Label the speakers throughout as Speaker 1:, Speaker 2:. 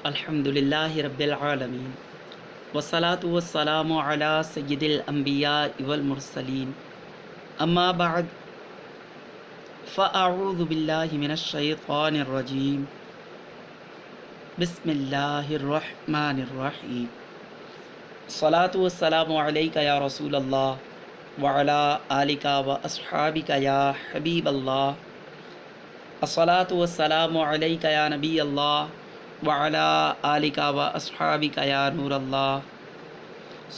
Speaker 1: الحمدللہ رب العالمین والصلاة والسلام علی سید الانبیاء والمرسلین اما بعد فاعوذ باللہ من الشیطان الرجیم بسم اللہ الرحمن الرحیم الصلاة والسلام علیکہ یا رسول اللہ وعلی آلکہ واصحابکہ یا حبیب اللہ الصلاة والسلام علیکہ یا نبی اللہ وعلى آلکہ و اصحابکہ یا نور اللہ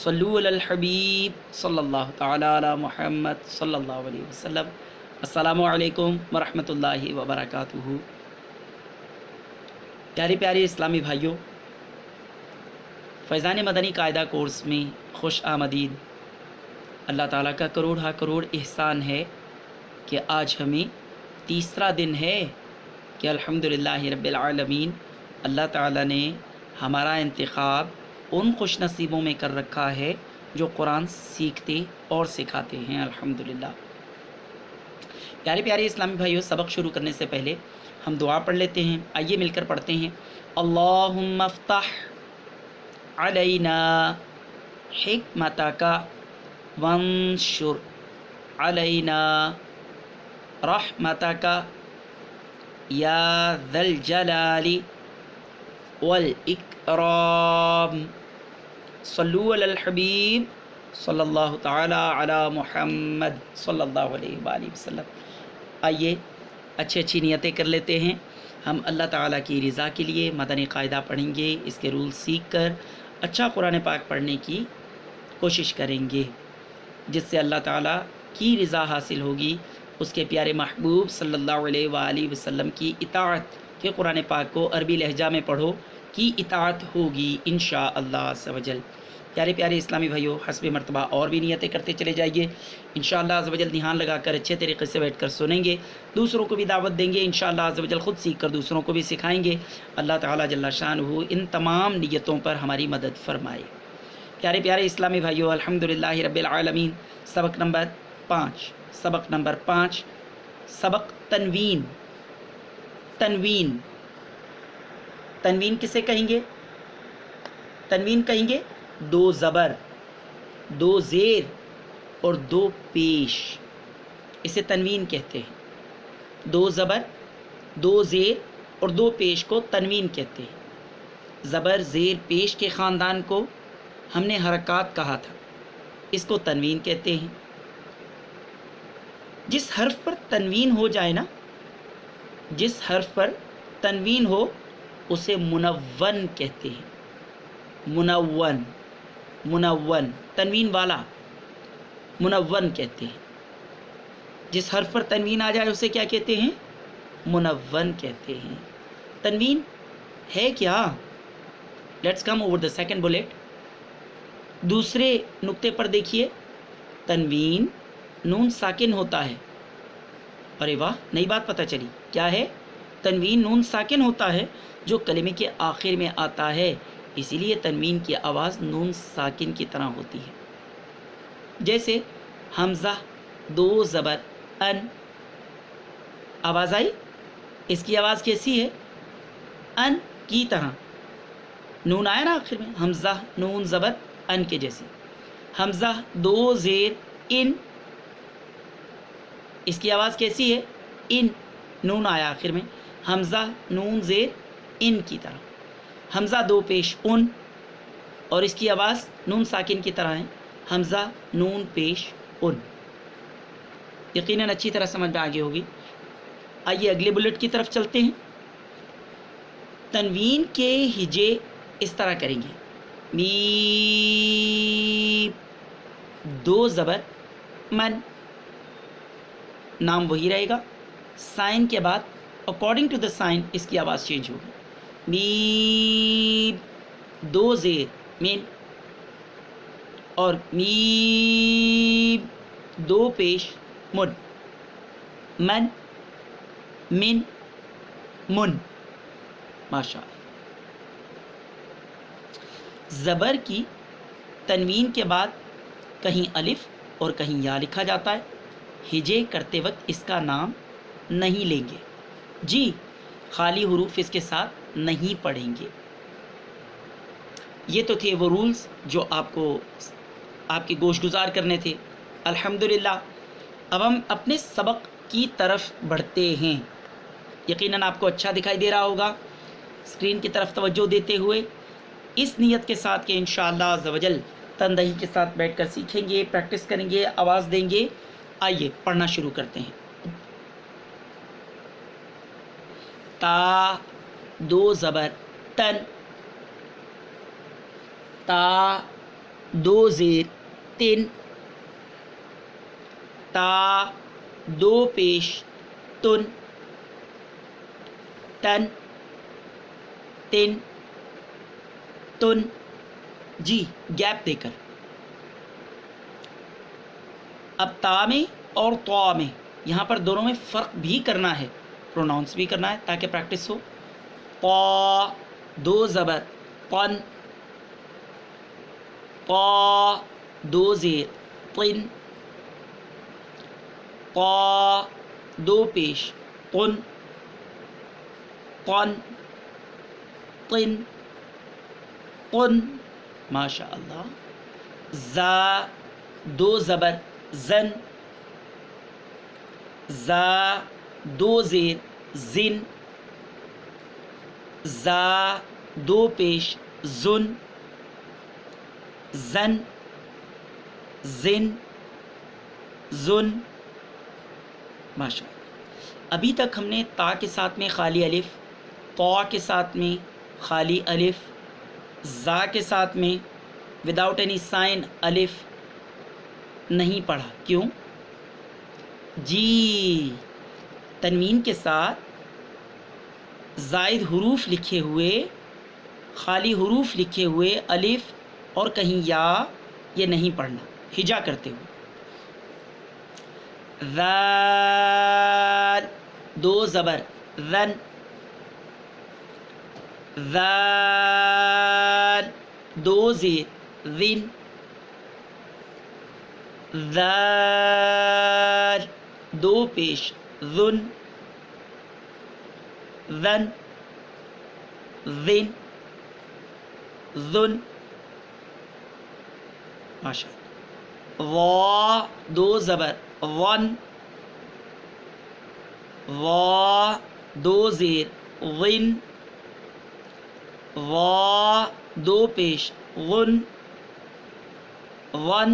Speaker 1: صلو علی الحبیب صلی اللہ تعالی علی محمد صلی اللہ علیہ وسلم۔ السلام علیکم ورحمۃ اللہ وبرکاتہ۔ پیارے پیارے اسلامی بھائیوں، فیضان مدنی قاعدہ کورس میں خوش آمدید۔ اللہ تعالیٰ کا کروڑ احسان ہے کہ آج ہمیں تیسرا دن ہے کہ الحمدللہ رب العالمین اللہ تعالیٰ نے ہمارا انتخاب ان خوش نصیبوں میں کر رکھا ہے جو قرآن سیکھتے اور سکھاتے ہیں الحمدللہ۔ پیارے پیارے اسلامی بھائیوں، سبق شروع کرنے سے پہلے ہم دعا پڑھ لیتے ہیں۔ آئیے مل کر پڑھتے ہیں۔ اللہم افتح علینا حکمتک وانشر علینا رحمتک یا ذا الجلال والاکرام۔ صلو علی الحبیب صلی اللہ تعالی علی محمد صلی اللہ علیہ وآلہ وسلم۔ آئیے اچھی نیتیں کر لیتے ہیں۔ ہم اللہ تعالیٰ کی رضا کے لیے مدنی قاعدہ پڑھیں گے، اس کے رول سیکھ کر اچھا قرآن پاک پڑھنے کی کوشش کریں گے، جس سے اللہ تعالیٰ کی رضا حاصل ہوگی، اس کے پیارے محبوب صلی اللہ علیہ وآلہ وسلم کی اطاعت کہ قرآن پاک کو عربی لہجہ میں پڑھو کی اطاعت ہوگی انشاءاللہ عز و جل۔ پیارے پیارے اسلامی بھائیوں، حسب مرتبہ اور بھی نیتیں کرتے چلے جائیے۔ انشاءاللہ عز و جل دھیان لگا کر اچھے طریقے سے بیٹھ کر سنیں گے، دوسروں کو بھی دعوت دیں گے، انشاءاللہ عز و جل خود سیکھ کر دوسروں کو بھی سکھائیں گے۔ اللہ تعالیٰ جل شانہ ان تمام نیتوں پر ہماری مدد فرمائے۔ پیارے پیارے اسلامی بھائیوں، الحمدللہ رب العالمین، سبق نمبر 5 سبق تنوین۔ تنوین کسے کہیں گے؟ تنوین کہیں گے دو زبر، دو زیر اور دو پیش، اسے تنوین کہتے ہیں۔ دو زبر، دو زیر اور دو پیش کو تنوین کہتے ہیں۔ زبر زیر پیش کے خاندان کو ہم نے حرکات کہا تھا، اس کو تنوین کہتے ہیں۔ جس حرف پر تنوین ہو جائے نا، جس حرف پر تنوین ہو اسے منون کہتے ہیں۔ منون تنوین والا منون کہتے ہیں۔ جس حرف پر تنوین آ جائے اسے کیا کہتے ہیں؟ منون کہتے ہیں۔ تنوین ہے کیا؟ Let's come over the second Bullet. دوسرے نقطے پر دیکھیے، تنوین نون ساکن ہوتا ہے۔ ارے واہ، نئی بات پتہ چلی۔ کیا ہے؟ تنوین نون ساکن ہوتا ہے جو کلمے کے آخر میں آتا ہے، اسی لیے تنوین کی آواز نون ساکن کی طرح ہوتی ہے۔ جیسے حمزہ دو زبر ان، آواز آئی؟ اس کی آواز کیسی ہے؟ ان کی طرح، نون آیا نا آخر میں، حمزہ نون زبر ان کے جیسے۔ حمزہ دو زیر ان، اس کی آواز کیسی ہے؟ ان، نون آیا آخر میں، حمزہ نون زیر ان کی طرح۔ حمزہ دو پیش ان، اور اس کی آواز نون ساکن کی طرح ہے، حمزہ نون پیش ان۔ یقیناً اچھی طرح سمجھ میں آگے ہوگی۔ آئیے اگلے بلٹ کی طرف چلتے ہیں۔ تنوین کے ہجے اس طرح کریں گے، میم دو زبر من، نام وہی رہے گا، سائن کے بعد اکارڈنگ ٹو دا سائن اس کی آواز چینج ہوگی۔ میم دو زیر مین، اور میم دو پیش من، من من من، ماشاء اللہ۔ زبر کی تنوین کے بعد کہیں الف اور کہیں یا لکھا جاتا ہے، ہجے کرتے وقت اس کا نام نہیں لیں گے، جی خالی حروف اس کے ساتھ نہیں پڑھیں گے۔ یہ تو تھے وہ رولز جو آپ کو آپ کے گوش گزار کرنے تھے. الحمدللہ اب ہم اپنے سبق کی طرف بڑھتے ہیں. یقیناً آپ کو اچھا دکھائی دے رہا ہوگا. اسکرین کی طرف توجہ دیتے ہوئے اس نیت کے ساتھ کہ انشاءاللہ عز و جل تندہی کے ساتھ بیٹھ کر سیکھیں گے، پریکٹس کریں گے، آواز دیں گے. آئیے پڑھنا شروع کرتے ہیں. تا دو زبر تن، تا دو زیر تن، تا دو پیش تن، تن تن تن. جی گیپ دے کر. اب تا میں اور طا میں یہاں پر دونوں میں فرق بھی کرنا ہے، پروناؤنس بھی کرنا ہے تاکہ پریکٹس ہو. طا دو زبر طن، طا دو زیر طن، طا دو پیش طن، طن طن طن. ماشاء اللہ. زا دو زبر زن، زا دو زیر زن، زا دو پیش زن، زن زن زن. ماشاء اللہ. ابھی تک ہم نے تا کے ساتھ میں خالی الف، طا کے ساتھ میں خالی الف، زا کے ساتھ میں وداؤٹ اینی سائن الف نہیں پڑھا. کیوں؟ جی تنوین کے ساتھ زائد حروف لکھے ہوئے، خالی حروف لکھے ہوئے الف اور کہیں یا یہ نہیں پڑھنا ہجا کرتے ہوئے. ذال دو زبر ذن، ذال دو زیر ذن، ذال دو پیش ذن، ذن ذن ذن. ماشاء اللہ. وا دو زبر ون، وا دو زیر ون، وا دو پیش غن، ون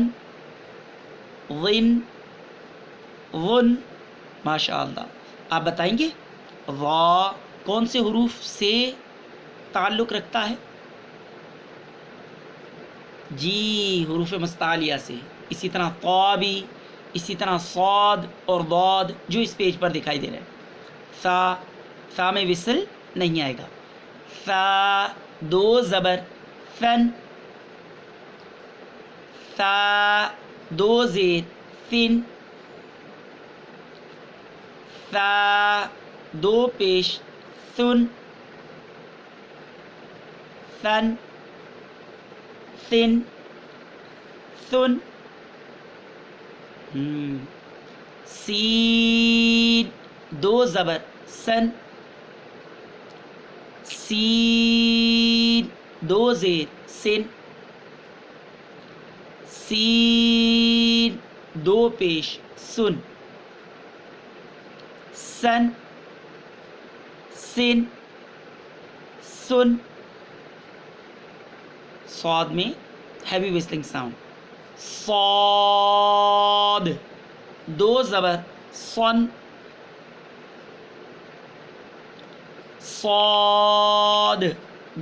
Speaker 1: غن غن. ماشاء اللہ. آپ بتائیں گے وا کون سے حروف سے تعلق رکھتا ہے؟ جی حروف مستعلیہ سے. اسی طرح طا بھی، اسی طرح صاد اور ضاد جو اس پیج پر دکھائی دے رہے ہیں. سا، سا میں وصل نہیں آئے گا. سا دو زبر فن، سا دو زیر فن، سا دو پیش سن، سن سن سن. سین دو زبر سن، سین دو زیر سن، سین دو پیش سن، سن سن سن. صاد میں ہیوی وسلنگ ساؤنڈ. صاد دو زبر صن، صاد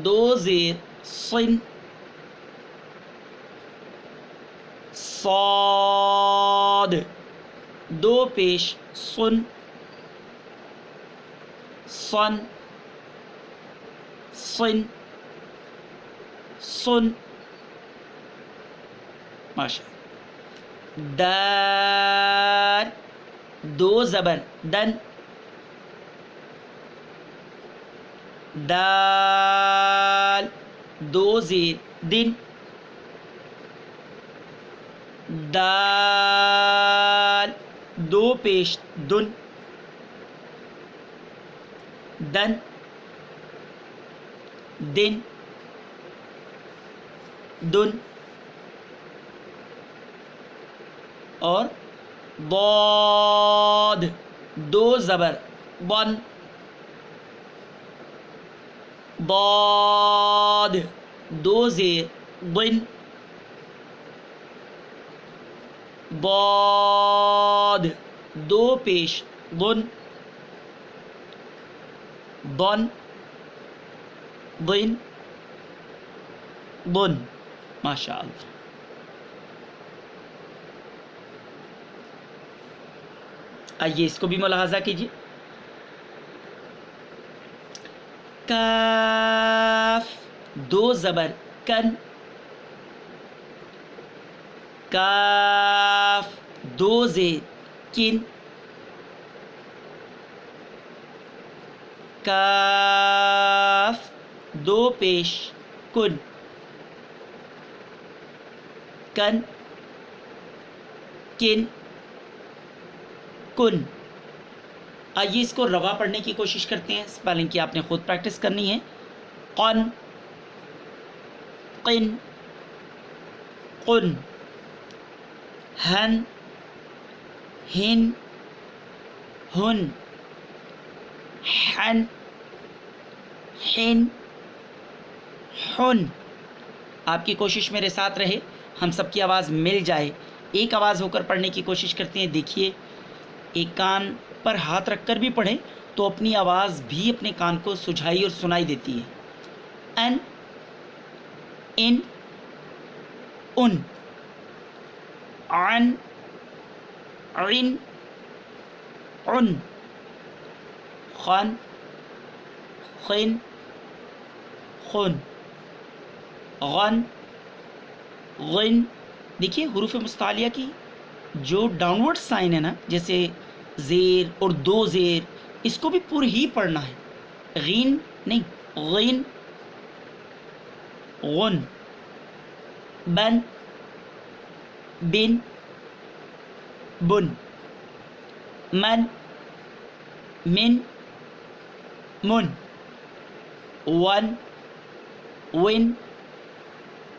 Speaker 1: دو زیر صن، صاد دو پیش سن، صن صن سن. ماشاء اللہ. دال دو زبر دن، دال دو زیر دن، دال دو پیش دن، دن دن دن اور ضاد دو زبر بن ضاد دو زیر ضن ضاد دو پیش ضن ضن ضن ضن ماشاء اللہ. آئیے اس کو بھی ملاحظہ کیجیے. کاف دو زبر کن کاف دو زیر کن کاف دو پیش کن کن کن کن. آئیے اس کو روا پڑھنے کی کوشش کرتے ہیں. اسپیلنگ کی آپ نے خود پریکٹس کرنی ہے. قن قن قن ہن ہن ہن حن حن حن. آپ کی کوشش میرے ساتھ رہے, ہم سب کی آواز مل جائے, ایک آواز ہو کر پڑھنے کی کوشش کرتے ہیں. دیکھیے ایک کان پر ہاتھ رکھ کر بھی پڑھیں تو اپنی آواز بھی اپنے کان کو سجھائی اور سنائی دیتی ہے. ان ان ان عن عن عن خن خن خن غن غن. دیکھیے حروف مستعلیہ کی جو ڈاؤن ورڈ سائن ہے نا, جیسے زیر اور دو زیر, اس کو بھی پور ہی پڑھنا ہے. غین نہیں, غین غن بن بن بن من من من ون ون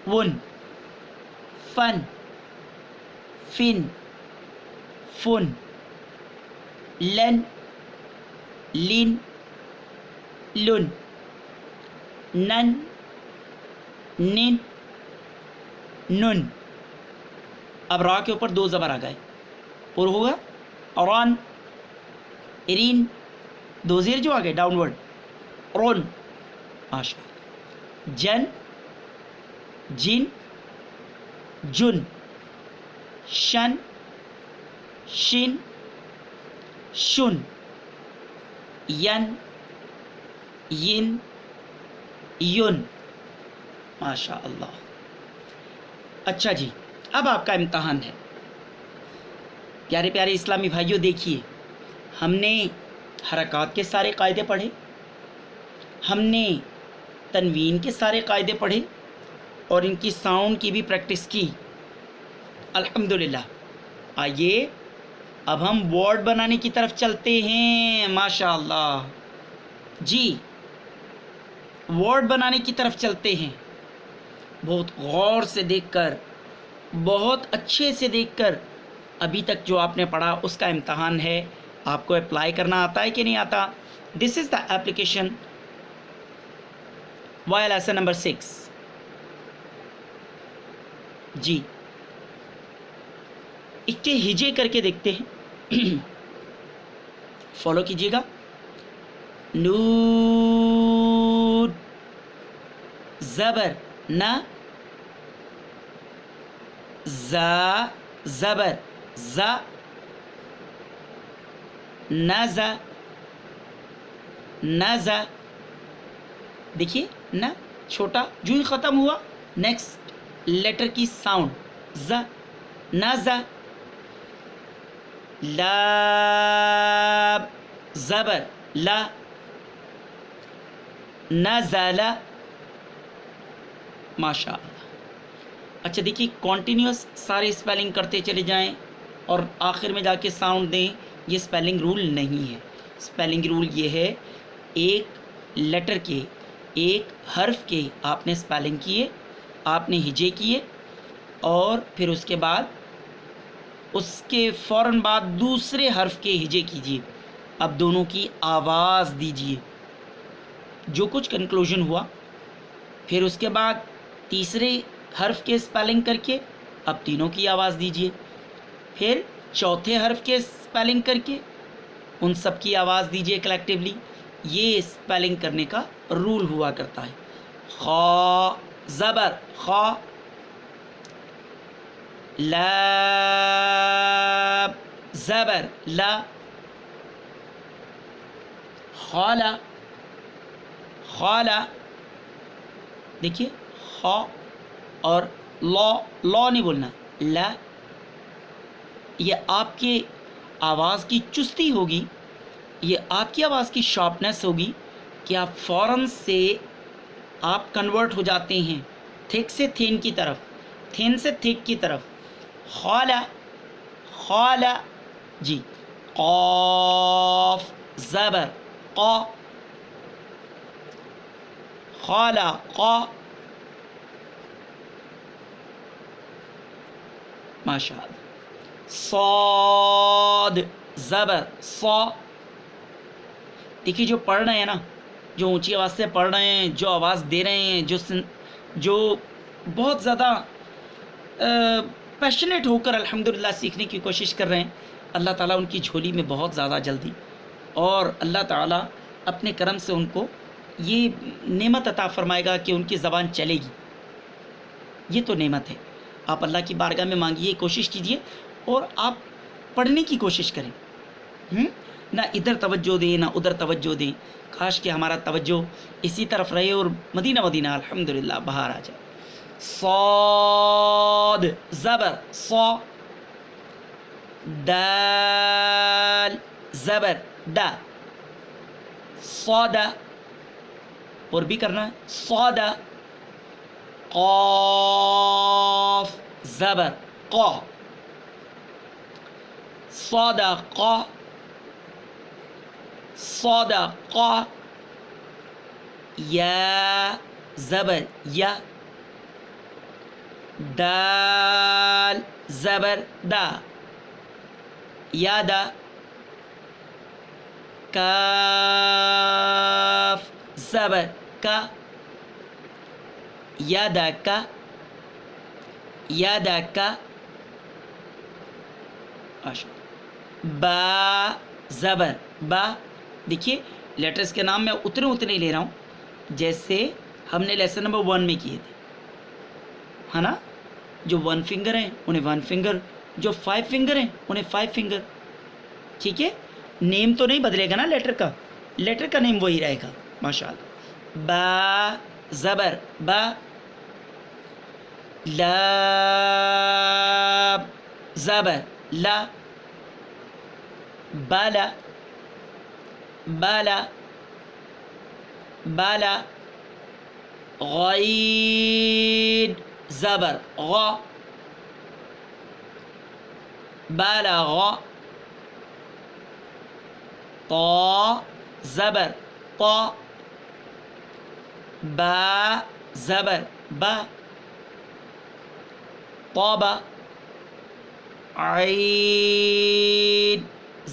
Speaker 1: ون فن فن فن لن لن لن نن نن نن. اب را کے اوپر دو زبر آ گئے, پر ہوگا رن رین, دو زیر جو آ گئے ڈاؤن ورڈ رن. ماشاء اللہ. جن جن جن شن شن شن ین ین یون. ماشاء اللہ. اچھا جی, اب آپ کا امتحان ہے. پیارے پیارے اسلامی بھائیوں, دیکھیے ہم نے حرکات کے سارے قاعدے پڑھے, ہم نے تنوین کے سارے قاعدے پڑھے اور ان کی ساؤنڈ کی بھی پریکٹس کی الحمدللہ. آئیے اب ہم ورڈ بنانے کی طرف چلتے ہیں. ماشاء اللہ جی, ورڈ بنانے کی طرف چلتے ہیں. بہت غور سے دیکھ کر, بہت اچھے سے دیکھ کر, ابھی تک جو آپ نے پڑھا اس کا امتحان ہے. آپ کو اپلائی کرنا آتا ہے کہ نہیں آتا؟ This is the application why lesson number 6. جی اکٹے ہجے کر کے دیکھتے ہیں, فالو کیجیے گا. نون زبر نہ, زا زبر زا, نزا نزا. دیکھیے نہ چھوٹا جو ہی ختم ہوا, نیکسٹ لیٹر کی ساؤنڈ ز, نزا. لام زبر لا, نزل. ماشاء اللہ. اچھا دیکھیے کنٹینیوس سارے اسپیلنگ کرتے چلے جائیں اور آخر میں جا کے ساؤنڈ دیں. یہ اسپیلنگ رول نہیں ہے. اسپیلنگ رول یہ ہے, ایک لیٹر کے, ایک حرف کے آپ نے اسپیلنگ کیے, آپ نے ہجے کیے اور پھر اس کے بعد اس کے فوراً بعد دوسرے حرف کے ہجے کیجیے. اب دونوں کی آواز دیجیے جو کچھ کنکلوژن ہوا. پھر اس کے بعد تیسرے حرف کے اسپیلنگ کر کے اب تینوں کی آواز دیجیے. پھر چوتھے حرف کے اسپیلنگ کر کے ان سب کی آواز دیجیے کلیکٹیولی. یہ اسپیلنگ کرنے کا رول ہوا کرتا ہے. خا زبر خا، لام زبر لا، خالا خالا. دیکھیے خا اور لا نہیں بولنا، لا. یہ آپ کے آواز کی چستی ہوگی، یہ آپ کی آواز کی شارپنیس ہوگی کہ آپ فوراً سے آپ کنورٹ ہو جاتے ہیں تھک سے تھین کی طرف، تھین سے تھک کی طرف. خالا خالا. جی قاف زبر قا، خالا قا. ماشاء اللہ. صاد زبر صا. دیکھیے جو پڑھ رہے ہیں نا، جو اونچی آواز سے پڑھ رہے ہیں، جو آواز دے رہے ہیں، جو بہت زیادہ پیشنیٹ ہو کر الحمدللہ سیکھنے کی کوشش کر رہے ہیں، اللہ تعالیٰ ان کی جھولی میں بہت زیادہ جلدی، اور اللہ تعالیٰ اپنے کرم سے ان کو یہ نعمت عطا فرمائے گا کہ ان کی زبان چلے گی. یہ تو نعمت ہے. آپ اللہ کی بارگاہ میں مانگیے، کوشش کیجیے اور آپ پڑھنے کی کوشش کریں. نہ ادھر توجہ دیں نہ ادھر توجہ دیں. کاش کہ ہمارا توجہ اسی طرف رہے اور مدینہ مدینہ الحمدللہ باہر آ جائے. صاد زبر صا، دال زبر دا، صادا. اور بھی کرنا ہے صادا. قاف زبر قا، صادا قا، صادا قا. یا زبر یا، دال زبر دا، یادا. کاف زبر کا، یادا کا، یادا کا. با زبر با. دیکھیے لیٹرز کے نام میں اتنے لے رہا ہوں جیسے ہم نے لیسن نمبر 1 میں کیے تھے، ہے نا. جو 1 فنگر ہیں انہیں 1 فنگر، جو 5 فنگر ہیں انہیں 5 فنگر. ٹھیک ہے، نیم تو نہیں بدلے گا نا لیٹر کا، لیٹر کا نیم وہی رہے گا. ماشاء اللہ. با زبر با، لام زبر لا، بالا بالا بالا. غین زبر غا، بالا غا. طا زبر طا، با زبر با، طابا. عین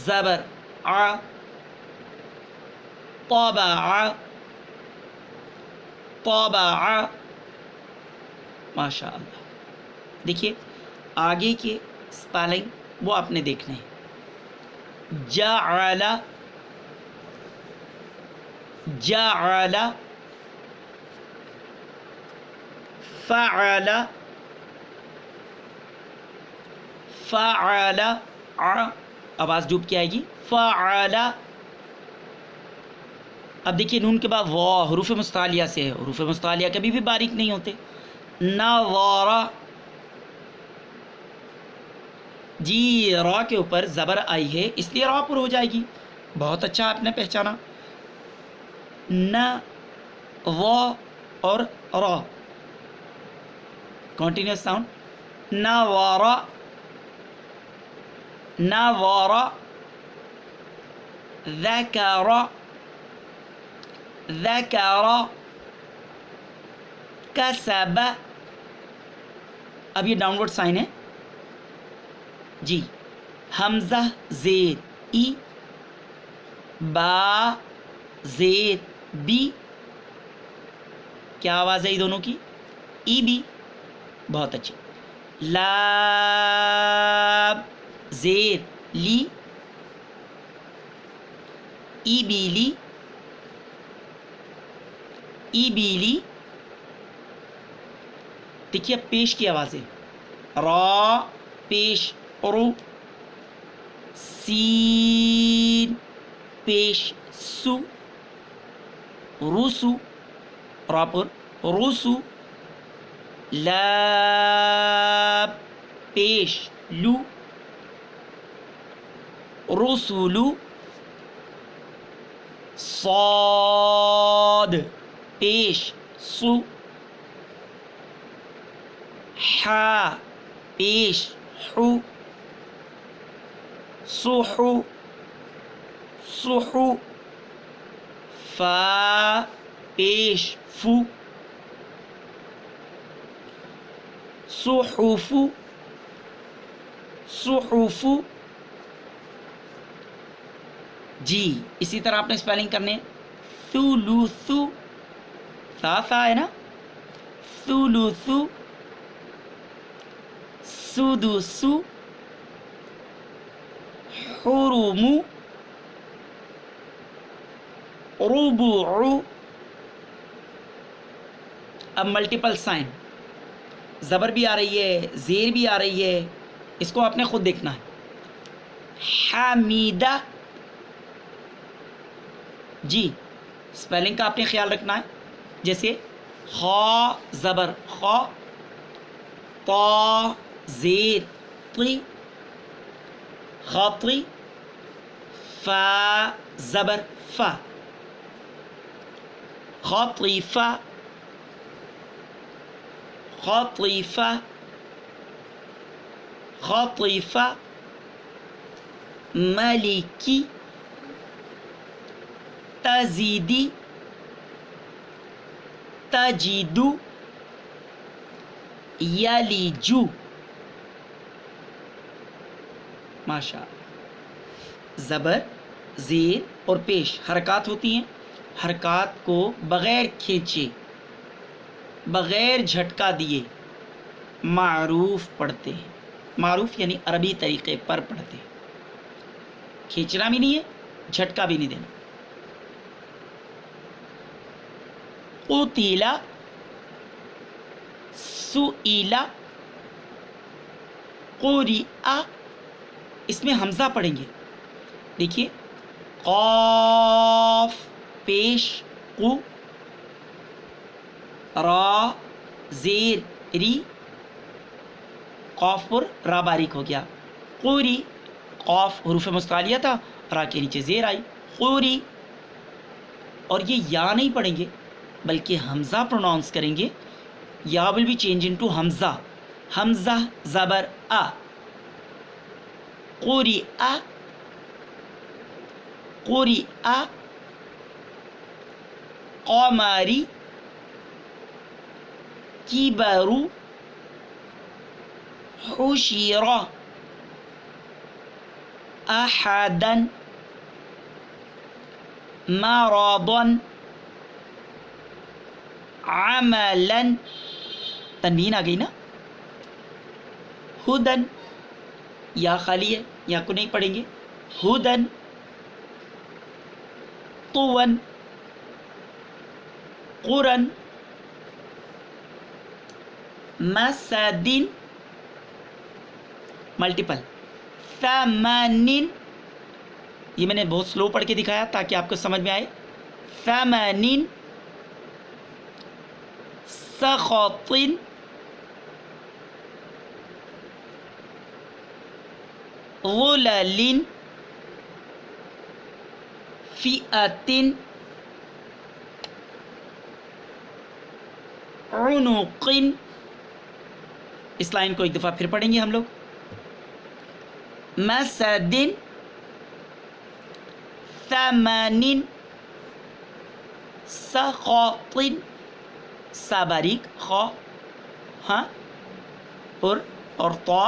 Speaker 1: زبر ع، طابع طابع. ماشاء اللہ. دیکھیے آگے کے اسپیلنگ وہ آپ نے دیکھنے ہیں. جعل جعل، فعل فعل. آواز ڈوب کے آئے گی فعل. اب دیکھیے نون کے بعد وا حروف مستعلیہ سے ہے. حروف مستعلیہ کبھی بھی باریک نہیں ہوتے. نظر. جی را کے اوپر زبر آئی ہے اس لیے را پر ہو جائے گی. بہت اچھا آپ نے پہچانا. نہ وا اور را کنٹینیوس ساؤنڈ. نظر نظر. ذکر ذکر. کسب اب یہ ڈاؤن ورڈ سائن ہے جی. حمزہ زیر ای، با زیر بی، کیا آواز ہے یہ دونوں کی؟ E B. بہت اچھے. لام زیر لی، ای بی لی، ای بی لی. دیکھیے اب پیش کی آوازیں. را پیش رو، سین پیش سو، روسو پراپر روسو. لام پیش لو، رسولو. صاد پیش سو، حا پیش حو، صحو صحو. فا پیش فو، صحفو صحفو. جی اسی طرح آپ نے اسپیلنگ کرنے. ثلثو، سا ہے نا، ثلثو. سدسو، حرمو، ربع. اب ملٹیپل سائن، زبر بھی آ رہی ہے، زیر بھی آ رہی ہے، اس کو آپ نے خود دیکھنا ہے. حمیدہ جی اسپیلنگ کا آپ نے خیال رکھنا ہے. جیسے خا زبر خا، طا زیر طی، خاطری. فا زبر فا، خاطفہ خاطفہ خاطفہ. ملکی، تزیدی، تجیدو، یلیجو. ماشاء اللہ. زبر زیر اور پیش حرکات ہوتی ہیں. حرکات کو بغیر کھینچے، بغیر جھٹکا دیے معروف پڑھتے ہیں. معروف یعنی عربی طریقے پر پڑھتے ہیں. کھینچنا بھی نہیں ہے، جھٹکا بھی نہیں دینا. قتیلا، سئیلا، قرئ. اس میں حمزہ پڑھیں گے. دیکھیے قاف پیش قو، را زیر ری، قاف پر را باریک ہو گیا. قوری، قاف حروف مستعلیہ تھا، را کے نیچے زیر آئی. قوری. اور یہ یا نہیں پڑھیں گے بلکہ حمزہ پروناؤنس کریں گے. یا ول بی چینج انٹو حمزہ. حمزہ زبر آ، قرئ قرئ. قمری، کبرو، حشر، احدا، مرضا، عملا. تنوین آ گئی نا. ہدن، یا خالی ہے، یا کو نہیں پڑھیں گے. ہدن. طون، قرن. مسدن ملٹیپل. ثمن، یہ میں نے بہت سلو پڑھ کے دکھایا تاکہ آپ کو سمجھ میں آئے. ثمن. سخط، غلل، فئة، عنق. اس لائن کو ایک دفعہ پھر پڑھیں گے ہم لوگ. مسد، ثمن، سخط، سا باریک، خا ہاں پر اور طا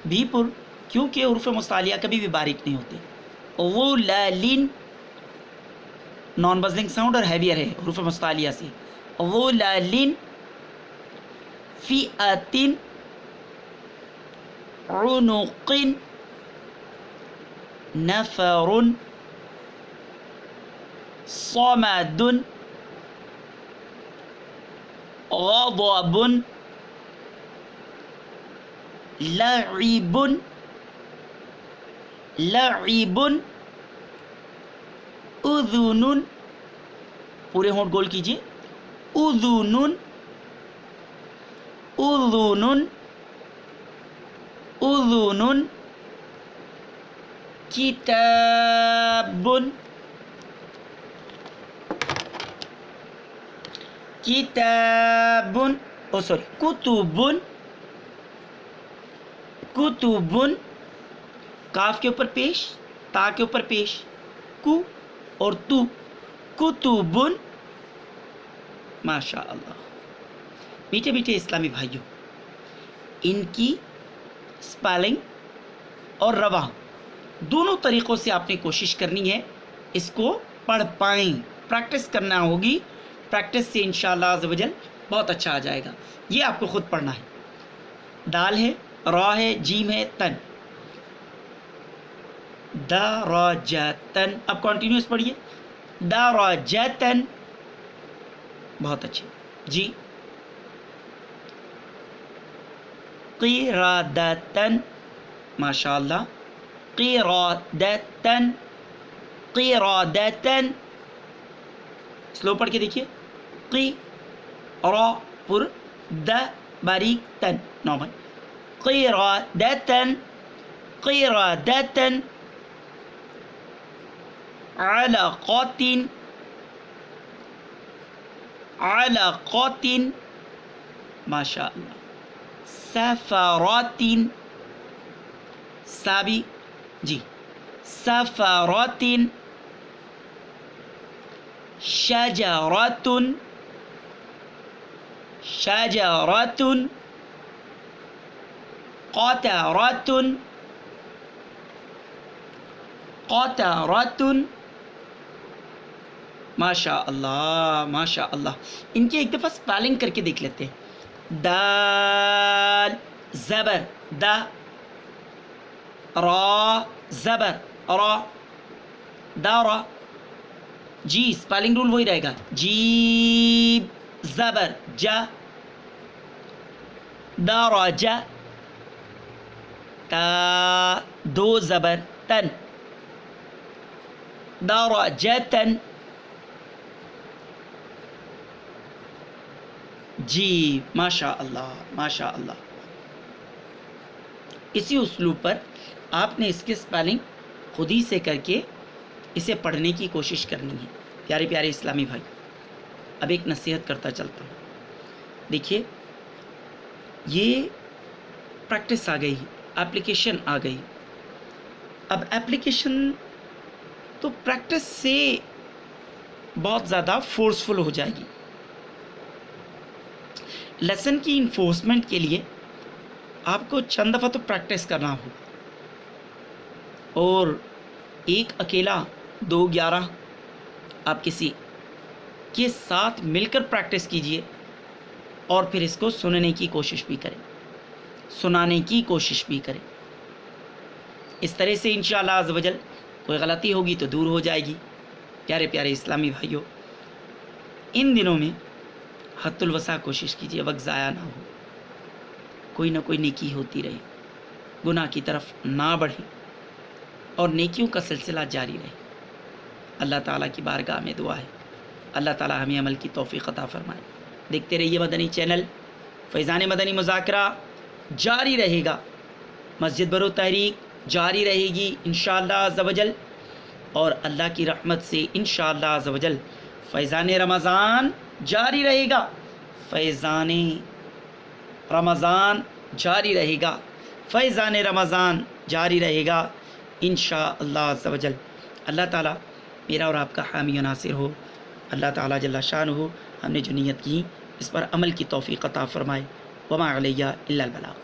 Speaker 1: بھی پر، کیونکہ حروف مستعلیہ کبھی بھی باریک نہیں ہوتے. غلال نان بزنگ ساؤنڈ اور ہیویئر ہے حروف مستعلیہ سے. غلال فئۃ عنق نفر صمد غضب لعب لعب اذن، پورے ہونٹ گول کیجیے، اذن اذن اذن کتاب کتاب کتب کتب، کاف کے اوپر پیش، تا کے اوپر پیش، کو اور تو، کتب. ماشاء اللہ. میٹھے میٹھے اسلامی بھائیوں، ان کی اسپیلنگ اور رواں دونوں طریقوں سے آپ نے کوشش کرنی ہے اس کو پڑھ پائیں، پریکٹس کرنا ہوگی. پریکٹس سے انشاءاللہ عز و جل بہت اچھا آ جائے گا. یہ آپ کو خود پڑھنا ہے. دال ہے، را ہے، جیم ہے، تن، دراجتن. اب کنٹینیوس پڑھیے، دراجتن. بہت اچھے جی. قرادتن، ماشاء اللہ. قرادتن قرادتن. سلو پڑھ کے دیکھیے، قی را پر د باریک تن نارمل. قرادتن قرادتن علقات علقات. ماشاء اللہ. سفرات سابی جی، سفرات. شجرات شجرات قطرات قطرات. ماشاء اللہ ماشاء اللہ. ان کی ایک دفعہ اسپیلنگ کر کے دیکھ لیتے ہیں. دال زبر دا، را زبر را، دارا. جی اسپیلنگ رول وہی رہے گا. جیم زبر جا، دارجا. تا دو زبر تن، دارجتن. جی ماشاء اللہ ماشاء اللہ. اسی اسلوب پر آپ نے اس کے اسپیلنگ خود ہی سے کر کے اسے پڑھنے کی کوشش کرنی ہے. پیارے پیارے اسلامی بھائی، اب ایک نصیحت کرتا چلتا ہوں. دیکھیے، یہ پریکٹس آ گئی، اپلیکیشن آ گئی. اب اپلیکیشن تو پریکٹس سے بہت زیادہ فورسفل ہو جائے گی. لیسن کی انفورسمنٹ کے لیے آپ کو چند دفعہ تو پریکٹس کرنا ہوگا، اور ایک اکیلا 2-11 آپ کسی کے ساتھ مل کر پریکٹس کیجئے، اور پھر اس کو سننے کی کوشش بھی کریں، سنانے کی کوشش بھی کریں. اس طرح سے انشاءاللہ عز و جل کوئی غلطی ہوگی تو دور ہو جائے گی. پیارے پیارے اسلامی بھائیوں، ان دنوں میں حد الوسع کوشش کیجیے، وقت ضائع نہ ہو، کوئی نہ کوئی نیکی ہوتی رہے، گناہ کی طرف نہ بڑھے، اور نیکیوں کا سلسلہ جاری رہے. اللہ تعالیٰ کی بارگاہ میں دعا ہے، اللہ تعالیٰ ہمیں عمل کی توفیق عطا فرمائے. دیکھتے رہیے مدنی چینل. فیضان مدنی مذاکرہ جاری رہے گا، مسجد برو تحریک جاری رہے گی انشاءاللہ عز و جل، اور اللہ کی رحمت سے انشاءاللہ عز و جل فیضان رمضان جاری رہے گا. فیضان رمضان جاری رہے گا، فیضان رمضان جاری رہے گا انشاءاللہ عز و جل. اللہ تعالیٰ میرا اور آپ کا حامی و ناصر ہو. اللہ تعالیٰ جل شانہ ہم نے جو نیت کی اس پر عمل کی توفیق عطا فرمائے. وما علیہ الا البلاغ.